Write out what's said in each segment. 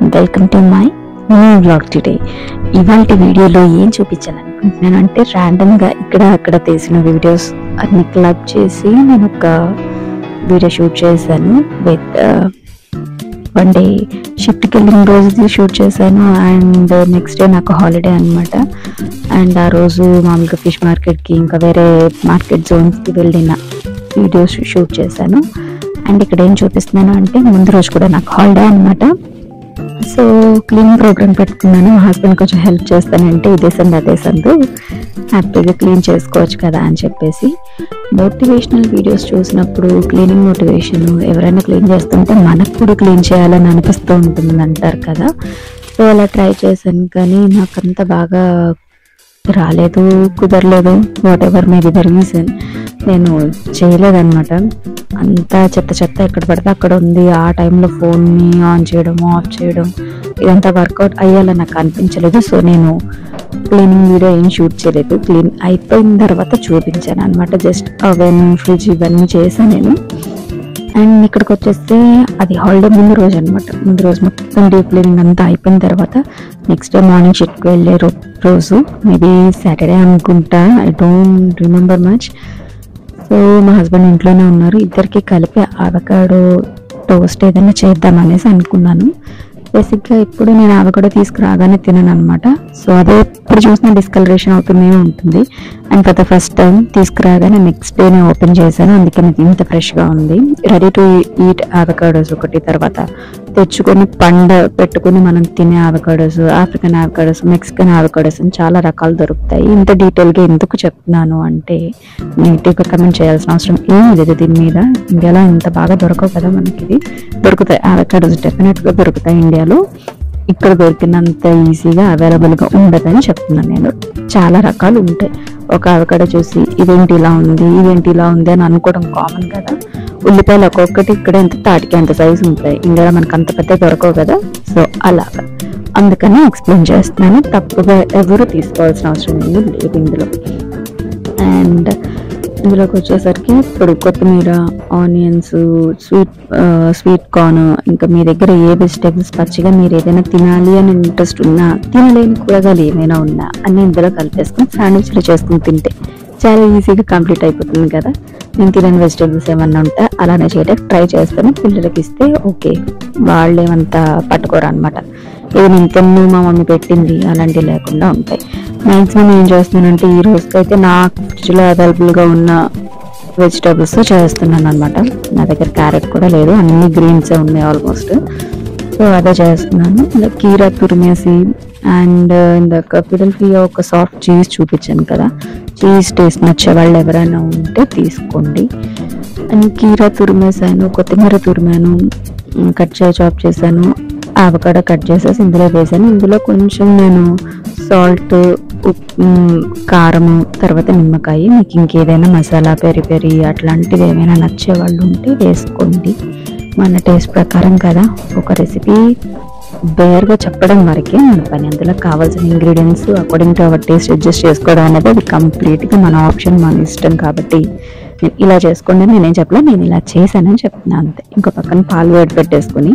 Welcome to my new vlog today. ఇవాళ వీడియోలో ఏం చూపించాలనుకుంటున్నాను అంటే ర్యాండమ్గా ఇక్కడ అక్కడ తీసిన వీడియోస్ అన్ని క్లబ్ చేసి నేను ఒక వీడియో షూట్ చేశాను. విత్ వన్ డే షిఫ్ట్కి వెళ్ళిన రోజు షూట్ చేశాను అండ్ నెక్స్ట్ డే నాకు హాలిడే అనమాట. అండ్ ఆ రోజు మామూలుగా ఫిష్ మార్కెట్కి ఇంకా వేరే మార్కెట్ జోన్స్కి వెళ్ళిన వీడియోస్ షూట్ చేశాను. అండ్ ఇక్కడ ఏం చూపిస్తున్నాను అంటే ముందు రోజు కూడా నాకు హాలిడే అనమాట. సో క్లీనింగ్ ప్రోగ్రామ్ పెట్టుకున్నాను. మా హస్బెండ్ కొంచెం హెల్ప్ చేస్తానంటే ఇదే సందు అదే సందు హ్యాపీగా క్లీన్ చేసుకోవచ్చు కదా అని చెప్పేసి. మోటివేషనల్ వీడియోస్ చూసినప్పుడు క్లీనింగ్ మోటివేషన్ ఎవరైనా క్లీన్ చేస్తుంటే మనకు కూడా క్లీన్ చేయాలని అనిపిస్తూ ఉంటుంది అంటారు కదా. సో అలా ట్రై చేశాను కానీ నాకంత బాగా రాలేదు, కుదరలేదు. What ever may be the reason నేను చేయలేదన్నమాట. అంతా చెత్త ఎక్కడ పడితే అక్కడ ఉంది. ఆ టైంలో ఫోన్ని ఆన్ చేయడం ఆఫ్ చేయడం ఇదంతా వర్కౌట్ అయ్యేలా నాకు అనిపించలేదు. సో నేను క్లీనింగ్ వీడియో ఏం షూట్ చేయలేదు. క్లీన్ అయిపోయిన తర్వాత చూపించాను అనమాట. జస్ట్ అవెన్ ఫ్రిడ్జ్ ఇవన్నీ చేశాను నేను. అండ్ ఇక్కడికి వచ్చేస్తే అది హాలిడే ముందు రోజు అనమాట. ముందు రోజు మొత్తం డీప్ క్లీనింగ్ అంతా అయిపోయిన తర్వాత నెక్స్ట్ డే మార్నింగ్ షిఫ్ట్కి వెళ్ళే రోజు మేబీ సాటర్డే అనుకుంటా, I don't remember much. So మా హస్బెండ్ ఇంట్లోనే ఉన్నారు. ఇద్దరికి కలిపి అవకాడో టోస్ట్ ఏదైనా చేద్దామనేసి అనుకున్నాను. బేసిక్గా ఇప్పుడు నేను అవకాడో తీసుకురాగానే తినను అనమాట. సో అదే ఇప్పుడు చూసిన డిస్కలరేషన్ అవుతూనే ఉంటుంది. And for the first time తీసుకురాగానే నెక్స్ట్ డే నేను ఓపెన్ చేశాను. అందుకే నాకు ఇంత ఫ్రెష్గా ఉంది. రెడీ టు ఈట్ అవకాడోస్ ఒకటి, తర్వాత తెచ్చుకొని పెట్టుకుని మనం తినే avocados, African avocados, Mexican avocados అని చాలా రకాలు దొరుకుతాయి. ఇంత డీటెయిల్గా ఎందుకు చెప్తున్నాను అంటే నెగిటివ్గా కమెంట్ చేయాల్సిన అవసరం ఏమీ లేదు దీని మీద. ఇండియాలో ఇంత బాగా దొరకవు కదా మనకి. ఇది దొరుకుతాయి, అవకాడోస్ డెఫినెట్గా దొరుకుతాయి ఇండియాలో. ఇక్కడ దొరికినంత ఈజీగా అవైలబుల్గా ఉండదని చెప్తున్నాను నేను. చాలా రకాలు ఉంటాయి. ఒక అవకాడో చూసి ఇదేంటి ఇలా ఉంది, ఇదేంటి ఇలా ఉంది అని అనుకోవడం కామన్ కదా. ఉల్లిపాయలు ఒక్కొక్కటి ఇక్కడ ఎంత తాటికి అంత సైజు ఉంటాయి. ఇండియాలో మనకు అంత పెద్ద దొరకవు కదా. సో అలాగా అందుకని ఎక్స్ప్లెయిన్ చేస్తున్నాను. తప్పుగా ఎవరు తీసుకోవాల్సిన అవసరం ఏమీ లేదు ఇందులో. అండ్ ఇందులోకి వచ్చేసరికి ఇప్పుడు కొత్తిమీర, ఆనియన్స్, స్వీట్ కార్న్, ఇంకా మీ దగ్గర ఏ వెజిటేబుల్స్ పచ్చిగా మీరు ఏదైనా తినాలి అని ఇంట్రెస్ట్ ఉన్నా, తినలేని కూరగాయలు ఏమైనా ఉన్నా అన్నీ ఇందులో కలిపేసుకుని శాండ్విచ్లు చేసుకుని తింటే చాలా ఈజీగా కంప్లీట్ అయిపోతుంది కదా. నేను తినని వెజిటేబుల్స్ ఏమన్నా ఉంటే అలానే చేయడానికి ట్రై చేస్తాను. పిల్లలకి ఇస్తే ఓకే, వాళ్ళు ఏమంతా పట్టుకోరు అనమాట. ఇది నేను తిన్ను మా మమ్మీ పెట్టింది అలాంటివి లేకుండా ఉంటాయి. మ్యాక్సిమం ఏం చేస్తున్నానంటే ఈ రోజుకైతే నా ఫ్రిడ్జ్లో అవైలబుల్గా ఉన్న వెజిటేబుల్స్ చేస్తున్నాను అనమాట. నా దగ్గర క్యారెట్ కూడా లేదు, అన్ని గ్రీన్సే ఉన్నాయి ఆల్మోస్ట్. సో అదే చేస్తున్నాను. ఇలా కీరా తురిమేసి అండ్ ఇందాక ఫిలడెల్ఫియా ఒక సాఫ్ట్ చీజ్ చూపించాను కదా, చీజ్ టేస్ట్ నచ్చే వాళ్ళు ఎవరైనా ఉంటే తీసుకోండి. అండ్ కీరా తురిమేసాను, కొత్తిమీర తురిమాను, చాప్ చేశాను, అవకాడో కట్ చేసేసి ఇందులో వేసాను. ఇందులో కొంచెం నేను సాల్ట్, కారము, తర్వాత నిమ్మకాయ, మీకు ఇంకేదైనా మసాలా పెరి అట్లాంటివి ఏమైనా నచ్చే వాళ్ళు ఉంటే వేసుకోండి. మన టేస్ట్ ప్రకారం కదా. ఒక రెసిపీ బేర్గా చెప్పడం వరకే మన పని. అందులో కావాల్సిన ingredients according to our taste adjust చేసుకోవడం అనేది అది కంప్లీట్గా మన ఆప్షన్, మన ఇష్టం. కాబట్టి నేను ఇలా చేసుకోండి అని నేనేం చెప్పలేదు, నేను ఇలా చేశానని చెప్తున్నాను అంతే. ఇంకో పక్కన పాలు వేడి పెట్టేసుకొని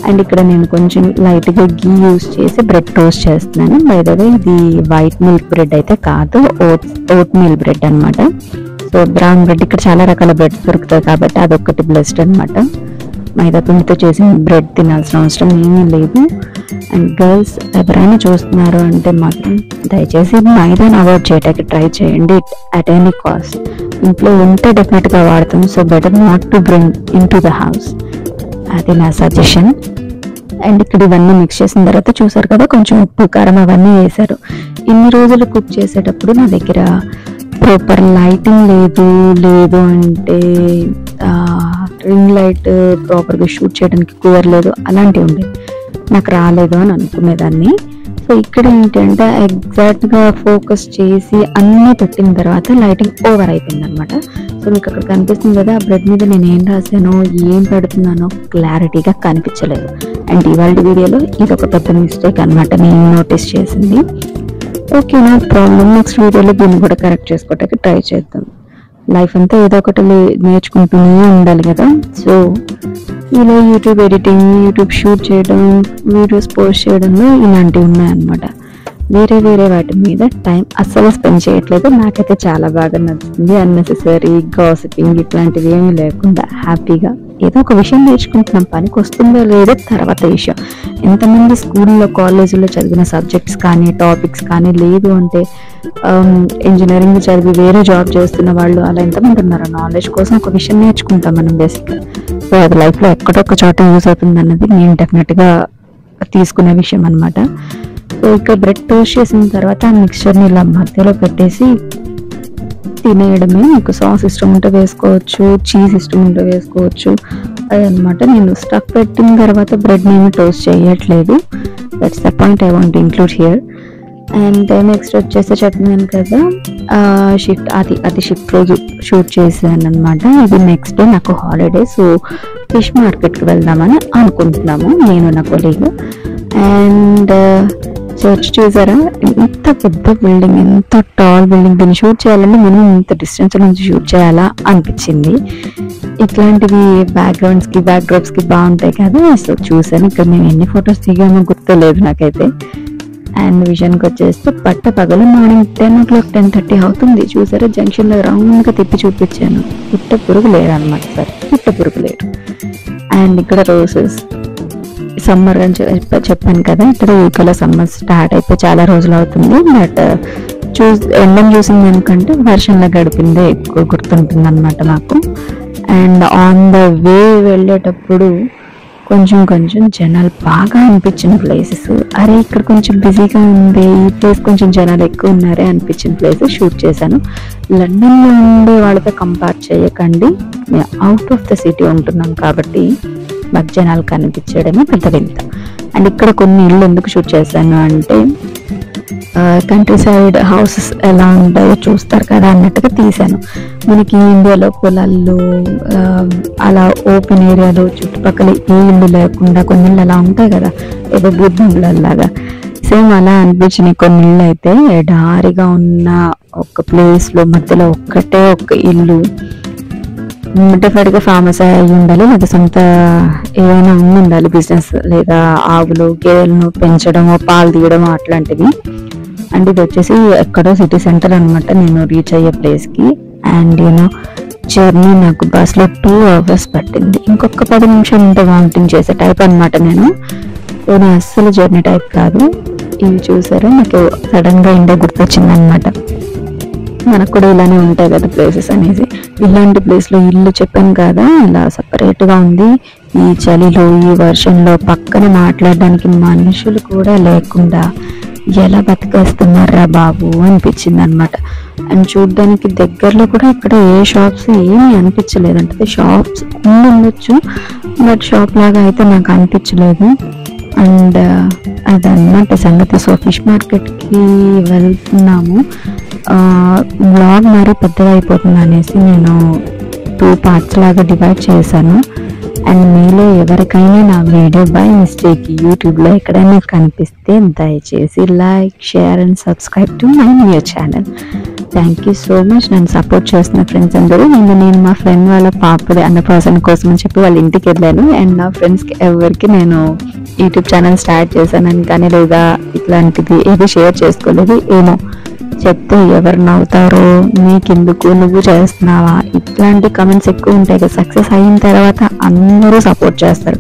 అండ్ ఇక్కడ నేను కొంచెం లైట్గా గీ యూస్ చేసి బ్రెడ్ టోస్ట్ చేస్తున్నాను. బై ద వే ఇది వైట్ మిల్క్ బ్రెడ్ అయితే కాదు, ఓట్ మిల్ బ్రెడ్ అనమాట. సో బ్రౌన్ బ్రెడ్ ఇక్కడ చాలా రకాల బ్రెడ్స్ దొరుకుతాయి కాబట్టి అదొకటి బ్లెస్డ్ అనమాట. మైదా పిండితో చేసిన బ్రెడ్ తినాల్సిన అవసరం ఏమీ లేదు. అండ్ గర్ల్స్ ఎవరైనా చూస్తున్నారు అంటే మాత్రం దయచేసి మైదాని అవాయిడ్ చేయడానికి ట్రై చేయండి అట్ ఎనీ కాస్ట్. ఇంట్లో ఉంటే డెఫినెట్గా వాడతాం. So better not to bring in to the house, అది నా సజెషన్. అండ్ ఇక్కడ ఇవన్నీ మిక్స్ చేసిన తర్వాత చూసారు కదా కొంచెం ఉప్పు, కారం అవన్నీ వేశారు. ఇన్ని రోజులు కుక్ చేసేటప్పుడు నా దగ్గర ప్రాపర్ లైటింగ్ లేదు అంటే రింగ్ లైట్ ప్రాపర్గా షూట్ చేయడానికి కుదరలేదు, అలాంటివి ఉండేవి. నాకు రాలేదు అని అనుకునేదాన్ని. సో ఇక్కడ ఏంటంటే ఎగ్జాక్ట్గా ఫోకస్ చేసి అన్నీ పెట్టిన తర్వాత లైటింగ్ ఓవర్ అయిపోయింది అనమాట. సో మీకు అక్కడ కనిపిస్తుంది కదా, బ్రెడ్ మీద నేను ఏం రాశానో ఏం పెడుతున్నానో క్లారిటీగా కనిపించలేదు. అండ్ ఇవాళ వీడియోలో ఇది ఒక పెద్ద మిస్టేక్ అనమాట నేను నోటీస్ చేసింది. Okay, no problem. నెక్స్ట్ వీడియోలో దీన్ని కూడా కరెక్ట్ చేసుకోవడానికి ట్రై చేద్దాం. లైఫ్ అంతా ఏదో ఒకటి నేర్చుకుంటూనే ఉండాలి కదా. సో ఇలా యూట్యూబ్ ఎడిటింగ్, యూట్యూబ్ షూట్ చేయడం, వీడియోస్ పోస్ట్ చేయడంలో ఇలాంటివి ఉన్నాయన్నమాట. వేరే వేరే వాటి మీద టైం అస్సలు స్పెండ్ చేయట్లేదు. నాకైతే చాలా బాగా నచ్చుతుంది. అన్నెసెసరీ గాసిపింగ్ ఇట్లాంటివి ఏమీ లేకుండా హ్యాపీగా ఏదో ఒక విషయం నేర్చుకుంటున్నాం. పనికి వస్తుందో లేదో తర్వాత విషయం. ఎంతమంది స్కూల్లో కాలేజీలో చదివిన సబ్జెక్ట్స్ కానీ టాపిక్స్ కానీ లేదు అంటే ఇంజనీరింగ్ చదివి వేరే జాబ్ చేస్తున్న వాళ్ళు అలా ఎంతమంది ఉన్నారు. నాలెడ్జ్ కోసం ఒక విషయం నేర్చుకుంటాం మనం బేసిక్గా. సో అది లైఫ్లో ఎక్కడొక్క చోట యూజ్ అవుతుంది అన్నది నేను డెఫినెట్గా తీసుకునే విషయం అనమాట. సో ఇక్కడ బ్రెడ్ టోస్ట్ చేసిన తర్వాత ఆ మిక్స్చర్ని ఇలా మధ్యలో పెట్టేసి తినేయడమే. మీకు సాస్ ఇష్టం ఉంటే వేసుకోవచ్చు, చీజ్ ఇష్టం ఉంటే వేసుకోవచ్చు. అదనమాట. నేను స్టఫ్ పెట్టిన తర్వాత బ్రెడ్ నేను టోస్ట్ చేయట్లేదు. That's the point I want include here. And next వచ్చేసి చెప్పినాను కదా షిఫ్ట్ రోజు షూట్ చేశాను అనమాట. ఇది నెక్స్ట్ డే నాకు హాలిడే. సో ఫిష్ మార్కెట్కి వెళ్దామని అనుకుంటున్నాము నేను నా కొలీగ్. అండ్ చర్చ్ చూసారా, ఎంత పెద్ద బిల్డింగ్, ఎంత టాల్ బిల్డింగ్. దీన్ని షూట్ చేయాలంటే మినిమం ఇంత డిస్టెన్స్ నుంచి షూట్ చేయాలా అనిపించింది. ఇట్లాంటివి బ్యాక్డ్రాప్స్కి బాగుంటాయి కదా. సో చూసాను. ఇక్కడ మేము ఎన్ని ఫొటోస్ దిగామో గుర్తులేదు నాకైతే. అండ్ విషయానికి వచ్చేస్తే పగలు మార్నింగ్ 10 o'clock 10:30 అవుతుంది. చూసారా, జంక్షన్లో రౌండ్గా తిప్పి చూపించాను. పుట్ట పురుగు లేరు అనమాట. సార్ పుట్ట పురుగు లేరు. అండ్ ఇక్కడ రోజెస్ సమ్మర్ అని చెప్పాను కదా. ఇక్కడ యూకేలో సమ్మర్ స్టార్ట్ అయిపోయి చాలా రోజులు అవుతుంది. బట్ ఎండను చూసింది ఎందుకంటే వర్షంలో గడిపిందే ఎక్కువ గుర్తుంటుంది అనమాట నాకు. అండ్ ఆన్ ద వే వెళ్ళేటప్పుడు కొంచెం జనాలు బాగా అనిపించిన ప్లేసెస్. అరే ఇక్కడ కొంచెం బిజీగా ఉంది, ఈ ప్లేస్ కొంచెం జనాలు ఎక్కువ ఉన్నారే అనిపించిన ప్లేసెస్ షూట్ చేశాను. లండన్లో ఉండే వాళ్ళతో కంపేర్ చేయకండి. మేము అవుట్ ఆఫ్ ద సిటీ ఉంటున్నాం కాబట్టి మాకు జనాలు కనిపించడమే పెద్ద వింత. అండ్ ఇక్కడ కొన్ని ఇళ్ళు ఎందుకు షూట్ చేశాను అంటే కంట్రీ సైడ్ హౌసెస్ ఎలా ఉంటాయో చూస్తారు కదా అన్నట్టుగా తీశాను. మనకి ఇండియాలో పొలాల్లో అలా ఓపెన్ ఏరియాలో చుట్టుపక్కల ఏ ఇల్లు లేకుండా కొన్ని ఇళ్ళు అలా ఉంటాయి కదా, ఏదో బుద్ధులాగా. సేమ్ అలా అనిపించినాయి కొన్ని ఇళ్ళు. అయితే ఎడారిగా ఉన్న ఒక ప్లేస్లో మధ్యలో ఒక్క ఇల్లు. డెఫినెట్గా ఫేమస్ అయి ఉండాలి, లేదా సొంత ఏదైనా ఉండాలి బిజినెస్, లేదా ఆవులు గేదెలను పెంచడము, పాలు తీయడము అట్లాంటివి. అండ్ ఇది వచ్చేసి ఎక్కడో సిటీ సెంటర్ అనమాట నేను రీచ్ అయ్యే ప్లేస్కి. అండ్ జర్నీ నాకు బస్లో 2 hours పట్టింది. ఇంకొక 10 నిమిషాలు ఉంటే వామిటింగ్ చేసే టైప్ అనమాట నేను. అస్సలు జర్నీ టైప్ కాదు. ఇవి చూసారా, నాకు సడన్గా ఇండియా గుర్తొచ్చింది అనమాట. మనకు కూడా ఇలానే ఉంటాయి కదా ప్లేసెస్ అనేసి. ఇలాంటి ప్లేస్లో ఇల్లు చెప్పాను కదా ఇలా సపరేట్గా ఉంది. ఈ చలిలో ఈ వర్షంలో పక్కన మాట్లాడడానికి మనుషులు కూడా లేకుండా ఎలా బతికేస్తున్నారా బాబు అనిపించింది అనమాట. అండ్ చూడ్డానికి దగ్గరలో కూడా ఇక్కడ ఏ షాప్స్ ఏమీ అనిపించలేదంటే, షాప్స్ ఉండొచ్చు బట్ షాప్ లాగా అయితే నాకు అనిపించలేదు. అండ్ అదన్నమాట సంగతి. సో ఫిష్ మార్కెట్కి వెళ్తున్నాము. బ్లాగ్ మరీ పెద్దగా అయిపోతుంది అనేసి నేను 2 parts లాగా డివైడ్ చేశాను. అండ్ మీలో ఎవరికైనా నా వీడియో బై మిస్టేక్ యూట్యూబ్లో ఎక్కడైనా కనిపిస్తే దయచేసి like, share and subscribe to my new channel. Thank you so much నన్ను సపోర్ట్ చేస్తున్న ఫ్రెండ్స్ అందరూ. నేను మా ఫ్రెండ్ వాళ్ళ పాపది అన్నప్రాసన కోసం అని చెప్పి వాళ్ళ ఇంటికి వెళ్ళాను. అండ్ నా ఫ్రెండ్స్కి ఎవరికి నేను యూట్యూబ్ ఛానల్ స్టార్ట్ చేశానని కానీ లేదా ఇట్లాంటిది ఏది షేర్ చేసుకోలేదు. ఏమో చెప్తే ఎవరు నవ్వుతారో, నీకెందుకు, నువ్వు చేస్తున్నావా, ఇట్లాంటి కమెంట్స్ ఎక్కువ ఉంటాయి కదా. సక్సెస్ అయిన తర్వాత అందరూ సపోర్ట్ చేస్తారు,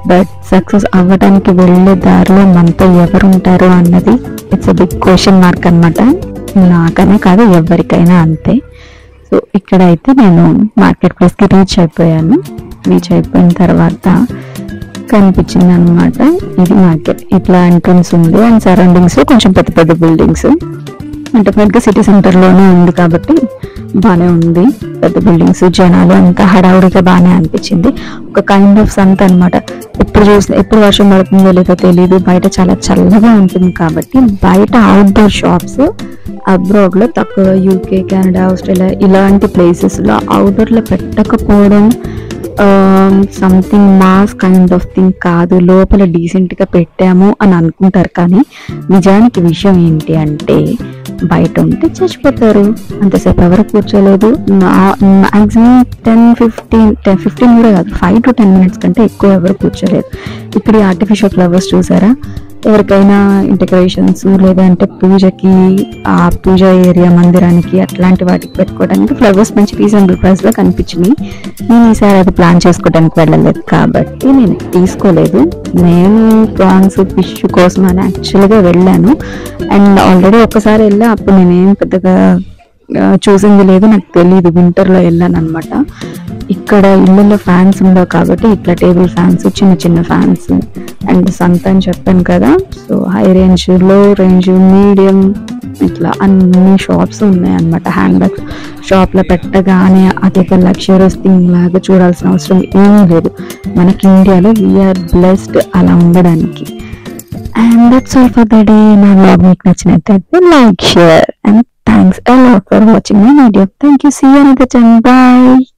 బట్ సక్సెస్ అవ్వడానికి వెళ్ళే దారిలో మనతో ఎవరు ఉంటారు అన్నది it's a big question mark అనమాట. నాకనే కాదు ఎవరికైనా అంతే. సో ఇక్కడైతే నేను మార్కెట్ ప్లేస్కి రీచ్ అయిపోయిన తర్వాత కనిపించింది అనమాట ఇది మార్కెట్. ఇట్లా ఎంట్రన్స్ ఉంది అండ్ సరౌండింగ్స్ కొంచెం పెద్ద బిల్డింగ్స్. డెఫినెట్గా సిటీ సెంటర్లోనే ఉంది కాబట్టి బాగానే ఉంది. పెద్ద బిల్డింగ్స్, జనాలు అంతా హడావుడిగా బాగానే అనిపించింది. ఒక కైండ్ ఆఫ్ సంత అనమాట. ఎప్పుడు వర్షం పడుతుందో లేదో తెలియదు. బయట చాలా చల్లగా ఉంటుంది కాబట్టి బయట అవుట్డోర్ షాప్స్ అబ్రాడ్లో తక్కువ, యూకే, కెనడా, ఆస్ట్రేలియా ఇలాంటి ప్లేసెస్లో అవుట్డోర్లో పెట్టకపోవడం something must kind of thing కాదు, లోపల డీసెంట్గా పెట్టాము అని అనుకుంటారు. కానీ నిజానికి విషయం ఏంటి అంటే బయట ఉంటే చచ్చిపోతారు. అంతసేపు ఎవరు కూర్చోలేదు. మ్యాక్సిమం 10-15 కూడా కాదు, 5 to 10 minutes కంటే ఎక్కువ ఎవరు కూర్చోలేదు. ఇక్కడ ఈ ఆర్టిఫిషియల్ ఫ్లవర్స్ చూసారా, ఎవరికైనా డెకరేషన్స్ లేదంటే పూజకి, ఆ పూజ ఏరియా మందిరానికి అట్లాంటి వాటికి పెట్టుకోవడానికి ఫ్లవర్స్ మంచి రీజనబుల్ ప్రైస్లో కనిపించినాయి. నేను ఈసారి అది ప్లాన్ చేసుకోవడానికి వెళ్ళలేదు కాబట్టి నేను తీసుకోలేదు. నేను ప్రాన్స్ ఫిష్ కోసం అని యాక్చువల్గా వెళ్ళాను. అండ్ ఆల్రెడీ ఒకసారి వెళ్ళా, అప్పుడు నేనేం పెద్దగా చూసింది లేదు, నాకు తెలియదు. వింటర్లో వెళ్ళాను అనమాట. ఇక్కడ ఇళ్ళల్లో ఫ్యాన్స్ ఉండవు కాబట్టి ఇట్లా టేబుల్ ఫ్యాన్స్, చిన్న చిన్న ఫ్యాన్స్ అండ్ సంత అని చెప్పాను కదా. సో హై రేంజ్, లో రేంజ్, మీడియం ఇట్లా అన్ని షాప్స్ ఉన్నాయి అనమాట. హ్యాండ్ బ్యాగ్స్ షాప్లో పెట్టగానే అది ఒక లగ్జరియస్ థింగ్ లాగా చూడాల్సిన అవసరం ఏమీ లేదు. మనకి ఇండియాలో వీఆర్ బ్లెస్డ్ అలా ఉండడానికి. And that's all for the day. నా వ్లాగ్ మీకు నచ్చినట్లయితే like, share and thanks a lot for watching my video. Thank you. See you another time. Bye.